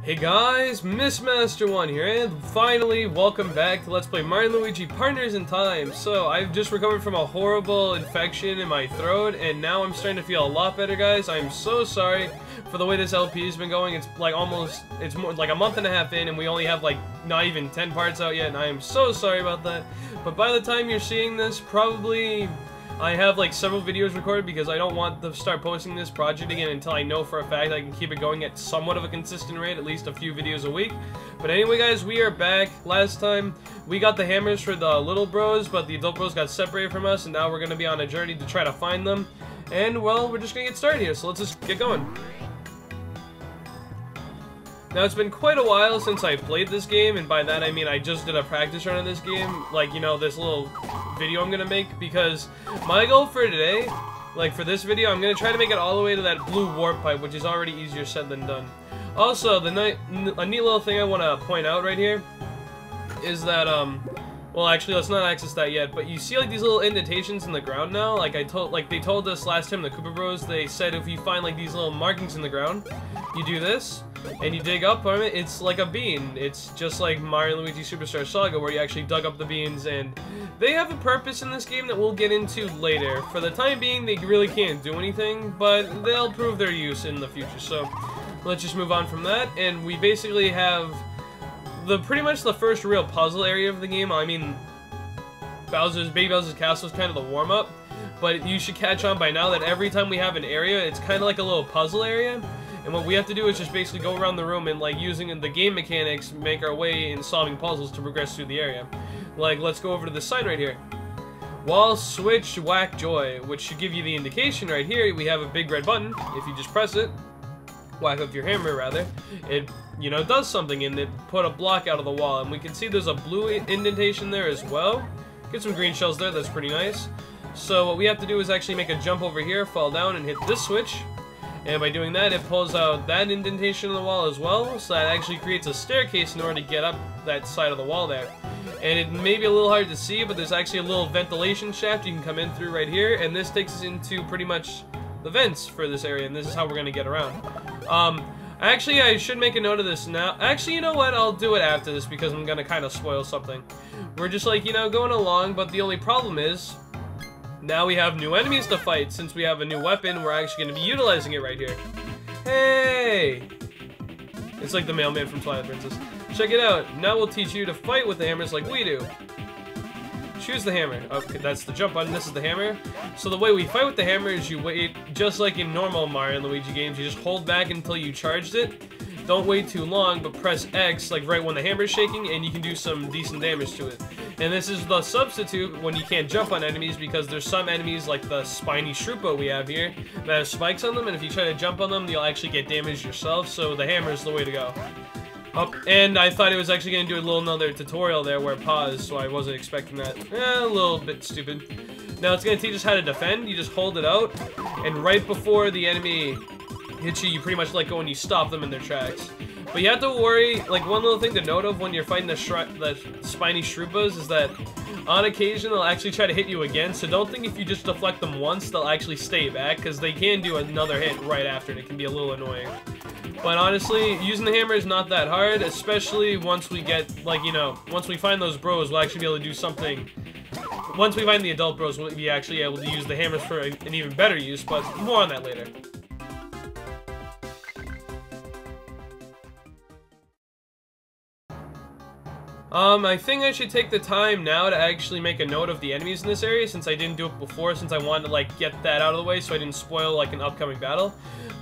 Hey guys, Missmaster1 here, and finally, welcome back to Let's Play Mario & Luigi Partners in Time. So, I've just recovered from a horrible infection in my throat, and now I'm starting to feel a lot better, guys. I'm so sorry for the way this LP has been going. It's like it's more like a month and a half in, and we only have like not even 10 parts out yet, and I am so sorry about that. But by the time you're seeing this, probably I have like several videos recorded because I don't want to start posting this project again until I know for a fact I can keep it going at somewhat of a consistent rate, at least a few videos a week. But anyway guys, we are back. Last time we got the hammers for the little bros, but the adult bros got separated from us, and now we're going to be on a journey to try to find them. And well, we're just going to get started here, so let's just get going. Now, it's been quite a while since I've played this game, and by that I mean I just did a practice run of this game, like, you know, this little video I'm gonna make, because my goal for today, like for this video, I'm gonna try to make it all the way to that blue warp pipe, which is already easier said than done. Also, a neat little thing I want to point out right here is that, well, actually, let's not access that yet, but you see like these little indentations in the ground now. Like they told us last time, the Koopa Bros, they said if you find like these little markings in the ground, you do this, and you dig up from it. It's like a bean. It's just like Mario & Luigi Superstar Saga, where you actually dug up the beans, and they have a purpose in this game that we'll get into later. For the time being, they really can't do anything, but they'll prove their use in the future. So let's just move on from that, and we basically have pretty much the first real puzzle area of the game. I mean, Baby Bowser's Castle is kind of the warm-up, but you should catch on by now that every time we have an area, it's kind of like a little puzzle area. And what we have to do is just basically go around the room and, like, using the game mechanics, make our way in solving puzzles to progress through the area. Like, let's go over to this sign right here. Wall switch whack joy, which should give you the indication right here. We have a big red button. If you just press it, whack with your hammer rather, it, you know, does something, and it put a block out of the wall. And we can see there's a blue indentation there as well. Get some green shells there, that's pretty nice. So what we have to do is actually make a jump over here, fall down, and hit this switch. And by doing that, it pulls out that indentation in the wall as well, so that actually creates a staircase in order to get up that side of the wall there. And it may be a little hard to see, but there's actually a little ventilation shaft you can come in through right here, and this takes us into pretty much the vents for this area, and this is how we're going to get around. Actually, I should make a note of this now. Actually, you know what? I'll do it after this because I'm going to kind of spoil something. We're just like, you know, going along, but the only problem is now we have new enemies to fight. Since we have a new weapon, we're actually going to be utilizing it right here. Hey! It's like the mailman from Twilight Princess. Check it out. Now we'll teach you to fight with the hammers like we do. Choose the hammer. Okay, that's the jump button. This is the hammer. So the way we fight with the hammer is you wait, just like in normal Mario & Luigi games, you just hold back until you charged it. Don't wait too long, but press X, like right when the hammer's shaking, and you can do some decent damage to it. And this is the substitute when you can't jump on enemies, because there's some enemies, like the spiny Shroopa we have here, that have spikes on them, and if you try to jump on them, you'll actually get damaged yourself, so the hammer is the way to go. And I thought it was actually going to do a little another tutorial there where pause, so I wasn't expecting that. A little bit stupid. Now it's going to teach us how to defend. You just hold it out, and right before the enemy hits you, you pretty much let go and you stop them in their tracks. But you have to worry, like one little thing to note of when you're fighting the spiny Shroopas is that on occasion they'll actually try to hit you again, so don't think if you just deflect them once they'll actually stay back, because they can do another hit right after, and it can be a little annoying. But honestly, using the hammer is not that hard, especially once we get, like, you know, once we find those bros, we'll actually be able to do something. Once we find the adult bros, we'll be actually able to use the hammers for an even better use, but more on that later. I think I should take the time now to actually make a note of the enemies in this area, since I didn't do it before, since I wanted to, like, get that out of the way so I didn't spoil, like, an upcoming battle.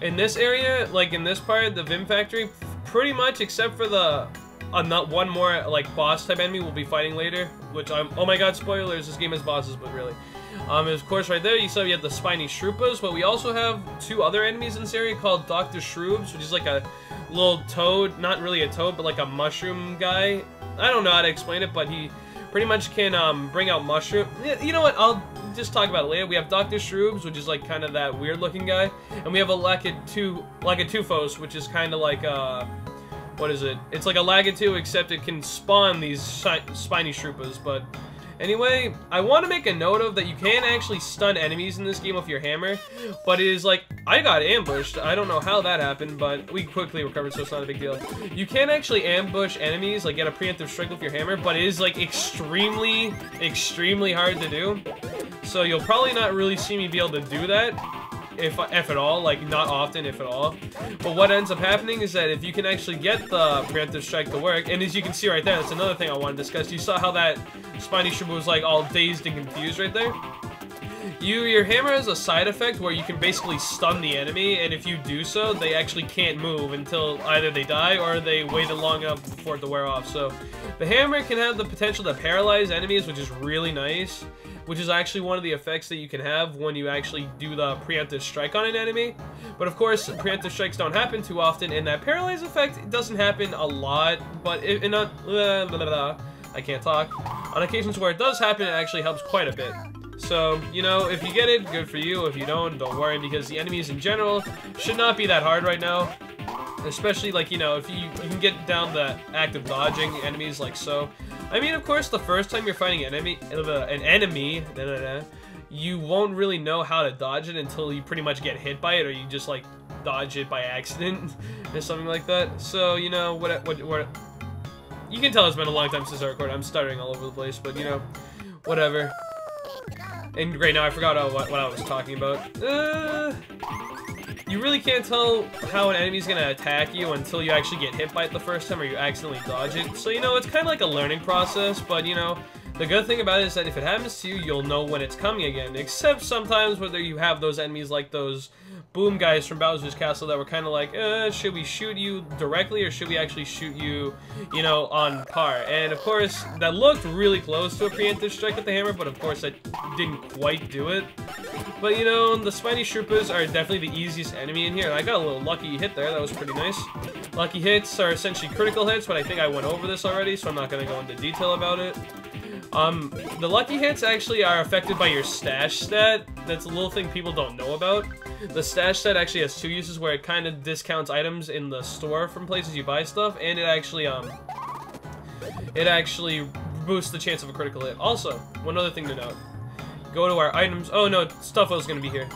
In this area, like, in this part, the Vim Factory, pretty much, except for the, not one more, like, boss-type enemy we'll be fighting later, which oh my god, spoilers, this game has bosses, but really. Of course, right there, you saw we have the spiny Shroopas, but we also have two other enemies in this area called Dr. Shroobs, which is like a little toad, not really a toad, but like a mushroom guy. I don't know how to explain it, but he pretty much can bring out mushroom. You know what? I'll just talk about it later. We have Dr. Shroobs, which is like kind of that weird-looking guy, and we have a Lagatufos, which is kind of like what is it? It's like a Lagatoo, except it can spawn these spiny Shroopas. But Anyway, I want to make a note of that you can actually stun enemies in this game with your hammer, but it is like, I got ambushed. I don't know how that happened, but we quickly recovered, so it's not a big deal. You can actually ambush enemies, like get a preemptive strike with your hammer, but it is like extremely, extremely hard to do. So you'll probably not really see me be able to do that. If at all, like not often, if at all. But what ends up happening is that if you can actually get the preemptive strike to work, and as you can see right there, that's another thing I want to discuss. You saw how that spiny shrimp was like all dazed and confused right there? Your hammer has a side effect where you can basically stun the enemy, and if you do so, they actually can't move until either they die or they waited long enough for it to wear off. So the hammer can have the potential to paralyze enemies, which is really nice, which is actually one of the effects that you can have when you actually do the preemptive strike on an enemy. But of course, preemptive strikes don't happen too often, and that paralyze effect doesn't happen a lot, but I can't talk. On occasions where it does happen, it actually helps quite a bit. So, you know, if you get it, good for you. If you don't worry, because the enemies in general should not be that hard right now. Especially, like, you know, if you can get down the act of dodging enemies like so. I mean, of course, the first time you're fighting an enemy, you won't really know how to dodge it until you pretty much get hit by it, or you just, like, dodge it by accident, or something like that. So, you know, what you can tell it's been a long time since I recorded. I'm stuttering all over the place, but, you know, whatever. And right now, I forgot what I was talking about. You really can't tell how an enemy's gonna attack you until you actually get hit by it the first time or you accidentally dodge it. So, you know, it's kind of like a learning process, but, you know, the good thing about it is that if it happens to you, you'll know when it's coming again. Except sometimes whether you have those enemies like those boom guys from Bowser's Castle that were kind of like, should we shoot you directly or should we actually shoot you, you know, on par? And of course, that looked really close to a preemptive strike with the hammer, but of course that didn't quite do it. But, you know, the spiny Shroopas are definitely the easiest enemy in here. And I got a little lucky hit there. That was pretty nice. Lucky hits are essentially critical hits, but I think I went over this already, so I'm not going to go into detail about it. The lucky hits actually are affected by your stash stat. That's a little thing people don't know about. The stash stat actually has two uses where it kind of discounts items in the store from places you buy stuff, and it actually boosts the chance of a critical hit. Also, one other thing to note. Go to our items. Oh no, Stuffo's gonna be here.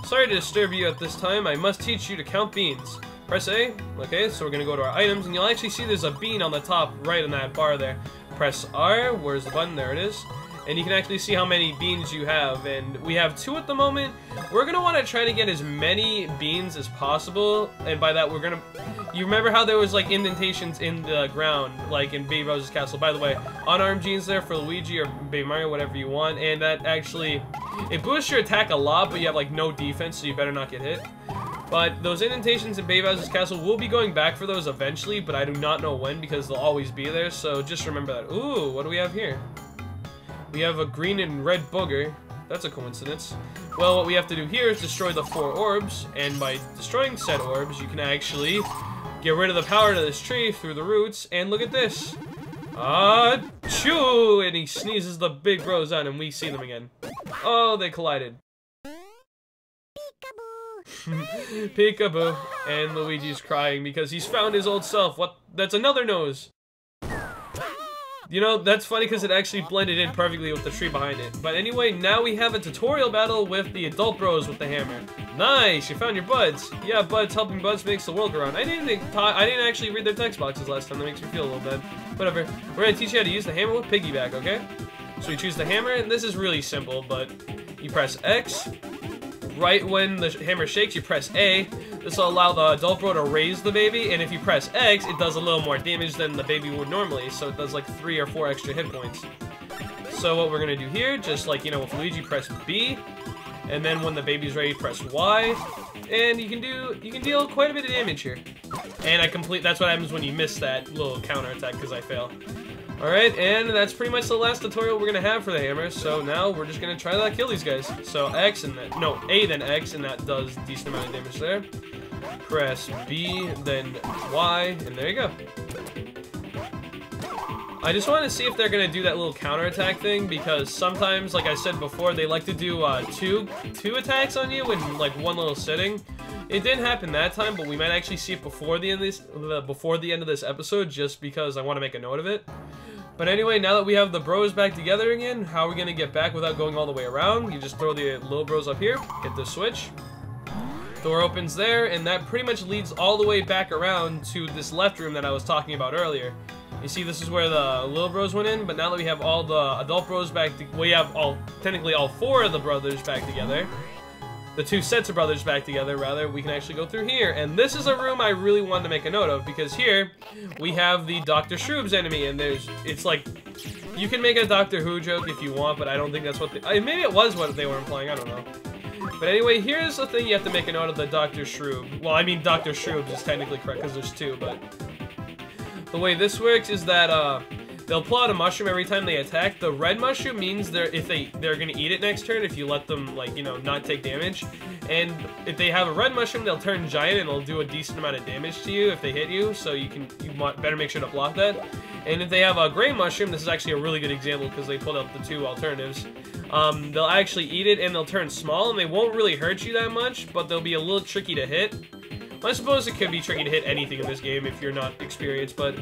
Sorry to disturb you at this time. I must teach you to count beans. Press A. Okay, so we're gonna go to our items, and you'll actually see there's a bean on the top right in that bar there. Press R. Where's the button? There it is. And you can actually see how many beans you have, and we have 2 at the moment. We're gonna want to try to get as many beans as possible, and by that we're gonna... You remember how there was like indentations in the ground, like in Baby Bowser's Castle? By the way, unarmed genes there for Luigi or Baby Mario, whatever you want, and that actually... It boosts your attack a lot, but you have like no defense, so you better not get hit. But those indentations in Baby Bowser's Castle, we'll be going back for those eventually, but I do not know when because they'll always be there, so just remember that. Ooh, what do we have here? We have a green and red booger. That's a coincidence. Well, what we have to do here is destroy the 4 orbs, and by destroying said orbs, you can actually get rid of the power to this tree through the roots, and look at this. Achoo! And he sneezes, the big grows out, and we see them again. Oh, they collided. Peekaboo. And Luigi's crying because he's found his old self. What? That's another nose. You know, that's funny because it actually blended in perfectly with the tree behind it. But anyway, now we have a tutorial battle with the adult bros with the hammer. Nice, you found your buds. Yeah, buds helping buds makes the world go round. I didn't actually read their text boxes last time. That makes me feel a little bad. Whatever. We're gonna teach you how to use the hammer with piggyback, okay? So you choose the hammer, and this is really simple, but you press X. Right when the hammer shakes, you press A. This will allow the adult bro to raise the baby, and if you press X, it does a little more damage than the baby would normally, so it does like 3 or 4 extra hit points. So what we're gonna do here, just like, you know, with Luigi, press B, and then when the baby's ready, press Y, and you can deal quite a bit of damage here. And that's what happens when you miss that little counter attack, because I fail. Alright, and that's pretty much the last tutorial we're gonna have for the hammer, so now we're just gonna try to kill these guys. So X and then, no, A then X, and that does a decent amount of damage there. Press B, then Y, and there you go. I just want to see if they're gonna do that little counterattack thing, because sometimes, like I said before, they like to do two attacks on you in like one little sitting. It didn't happen that time, but we might actually see it before the end of this episode, just because I want to make a note of it. But anyway, now that we have the bros back together again, how are we gonna get back without going all the way around? You just throw the little bros up here, hit the switch. Door opens there, and that pretty much leads all the way back around to this left room that I was talking about earlier. You see, this is where the little bros went in, but now that we have all the adult bros back, we have technically all 4 of the brothers back together. The 2 sets of brothers back together, rather, we can actually go through here. And this is a room I really wanted to make a note of, because here we have the Dr. Shroob's enemy, and it's like, you can make a Doctor Who joke if you want, but I don't think that's what maybe it was what they were implying, I don't know. But anyway, here's the thing you have to make a note of the Dr. Shroob. Well, I mean, Dr. Shroob's is technically correct, because there's 2, but the way this works is that, they'll pull out a mushroom every time they attack. The red mushroom means they're gonna eat it next turn if you let them, like, you know, not take damage. And if they have a red mushroom, they'll turn giant and it'll do a decent amount of damage to you if they hit you. So you better make sure to block that. And if they have a gray mushroom, this is actually a really good example because they pulled out the 2 alternatives. They'll actually eat it and they'll turn small and they won't really hurt you that much, but they'll be a little tricky to hit. I suppose it could be tricky to hit anything in this game if you're not experienced, but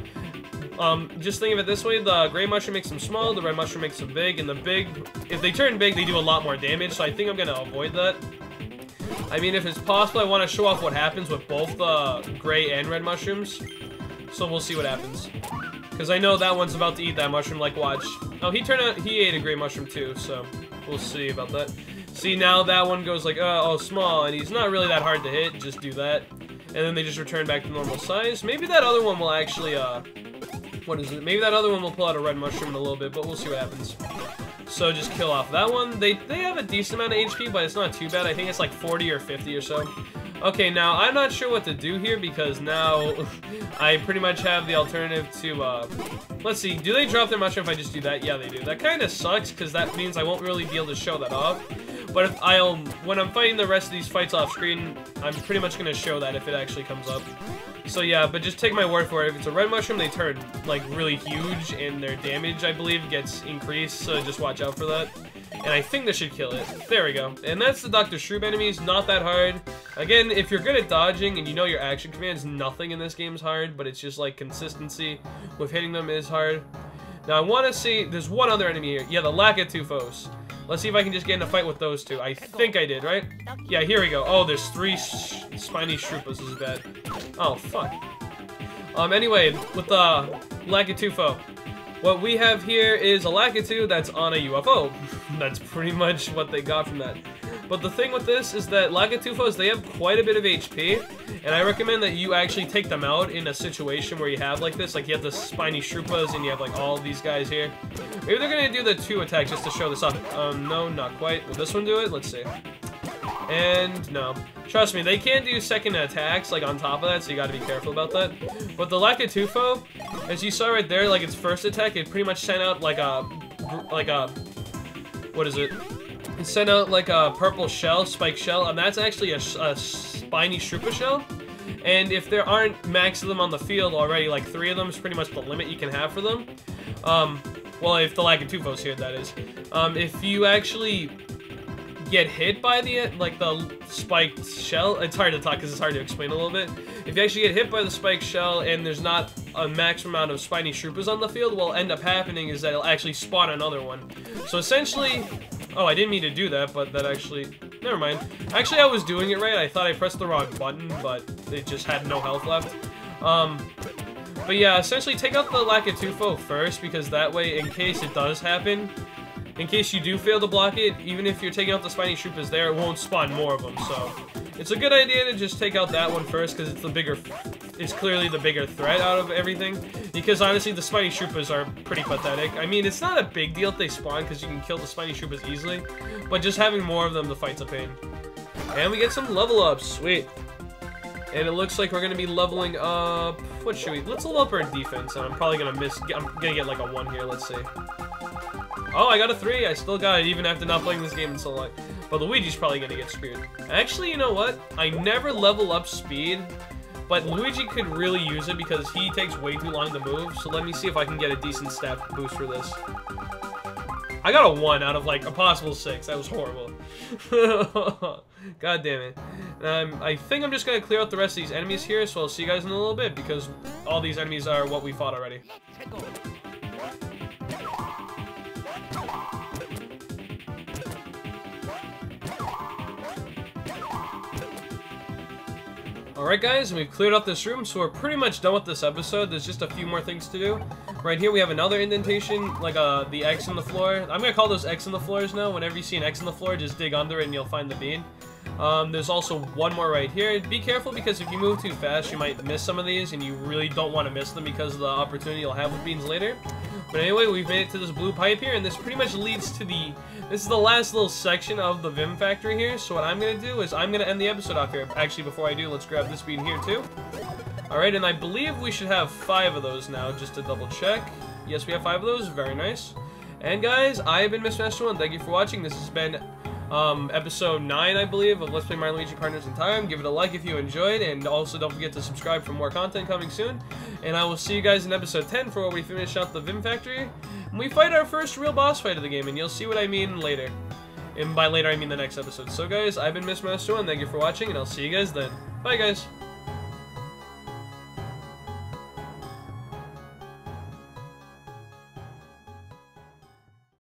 just think of it this way, the gray mushroom makes them small, the red mushroom makes them big, and the big, if they turn big, they do a lot more damage, so I think I'm going to avoid that. I mean, if it's possible, I want to show off what happens with both the gray and red mushrooms, so we'll see what happens. Because I know that one's about to eat that mushroom, like, watch. Oh, he ate a gray mushroom too, so we'll see about that. See, now that one goes like, oh, small, and he's not really that hard to hit, just do that. And then they just return back to normal size. Maybe that other one will actually, what is it? Maybe that other one will pull out a red mushroom in a little bit, but we'll see what happens. So just kill off that one. They have a decent amount of HP, but it's not too bad. I think it's like 40 or 50 or so. Okay, now I'm not sure what to do here because now I pretty much have the alternative to, let's see, do they drop their mushroom if I just do that? Yeah, they do. That kind of sucks because that means I won't really be able to show that off. But if when I'm fighting the rest of these fights off screen, I'm pretty much going to show that if it actually comes up. So yeah, but just take my word for it. If it's a red mushroom, they turn like really huge and their damage, I believe, gets increased. So just watch out for that. And I think this should kill it. There we go. And that's the Dr. Shroob enemies. Not that hard. Again, if you're good at dodging and you know your action commands, nothing in this game is hard. But it's just like consistency with hitting them is hard. Now I want to see, there's one other enemy here. Yeah, the Lakatufos. Let's see if I can just get in a fight with those 2. I think I did, right? Yeah, here we go. Oh, there's 3 spiny Shroopas. This is bad. Oh, fuck. Anyway, with the Lakatufo, what we have here is a Lakitu that's on a UFO. That's pretty much what they got from that. But the thing with this is that Lakatufos, they have quite a bit of HP, and I recommend that you actually take them out in a situation where you have like this, like you have the spiny Shroopas and you have like all of these guys here. Maybe they're gonna do the 2 attacks just to show this off. No, not quite. Will this one do it? Let's see. And no. Trust me, they can't do second attacks like on top of that, so you gotta be careful about that. But the Lakatufo, as you saw right there, like its first attack, it pretty much sent out like a, what is it? It sent out like a purple shell, spike shell, and that's actually a spiny Shroopa shell. And if there aren't max of them on the field already, like 3 of them is pretty much the limit you can have for them. Well, if the Lakatufos here, that is. If you actually get hit by the spiked shell, it's hard to talk because it's hard to explain a little bit. If you actually get hit by the spiked shell and there's not a maximum amount of spiny Shroopas on the field, what will end up happening is that it'll actually spawn another one. So essentially, oh, I didn't mean to do that, but that actually, never mind. Actually, I was doing it right. I thought I pressed the wrong button, but it just had no health left. But yeah, essentially take out the Lakatufo first, because that way, in case it does happen, in case you do fail to block it, even if you're taking out the spiny Shroopas there, it won't spawn more of them, so it's a good idea to just take out that one first, because it's clearly the bigger threat out of everything, because honestly, the spiny Shroopas are pretty pathetic. I mean, it's not a big deal if they spawn, because you can kill the spiny Shroopas easily, but just having more of them, the fight's a pain. And we get some level ups, sweet. And it looks like we're going to be leveling up, what should we, let's level up our defense, and I'm probably going to I'm going to get like a 1 here, let's see. Oh, I got a 3. I still got it, even after not playing this game in so long. But Luigi's probably going to get screwed. Actually, you know what? I never level up speed, but Luigi could really use it because he takes way too long to move. So let me see if I can get a decent stat boost for this. I got a 1 out of like a possible 6. That was horrible. God damn it. I think I'm just going to clear out the rest of these enemies here, so I'll see you guys in a little bit because all these enemies are what we fought already. Alright guys, and we've cleared up this room, so we're pretty much done with this episode. There's just a few more things to do. Right here we have another indentation, like the X in the floor. I'm gonna call those X in the floors now. Whenever you see an X in the floor, just dig under it and you'll find the bean. There's also one more right here. Be careful, because if you move too fast, you might miss some of these, and you really don't want to miss them because of the opportunity you'll have with beans later. But anyway, we've made it to this blue pipe here, and this pretty much leads to this is the last little section of the Vim factory here. So what I'm going to do is I'm going to end the episode off here. Actually, before I do, let's grab this bean here too. Alright, and I believe we should have 5 of those now, just to double check. Yes, we have 5 of those. Very nice. And guys, I have been Mr. Master1. Thank you for watching. This has been episode 9, I believe, of Let's Play Mario & Luigi Partners in Time. Give it a like if you enjoyed, and also don't forget to subscribe for more content coming soon. And I will see you guys in episode 10 for where we finish out the Vim Factory. And we fight our first real boss fight of the game, and you'll see what I mean later. And by later, I mean the next episode. So guys, I've been Mr. Master1. Thank you for watching, and I'll see you guys then. Bye guys!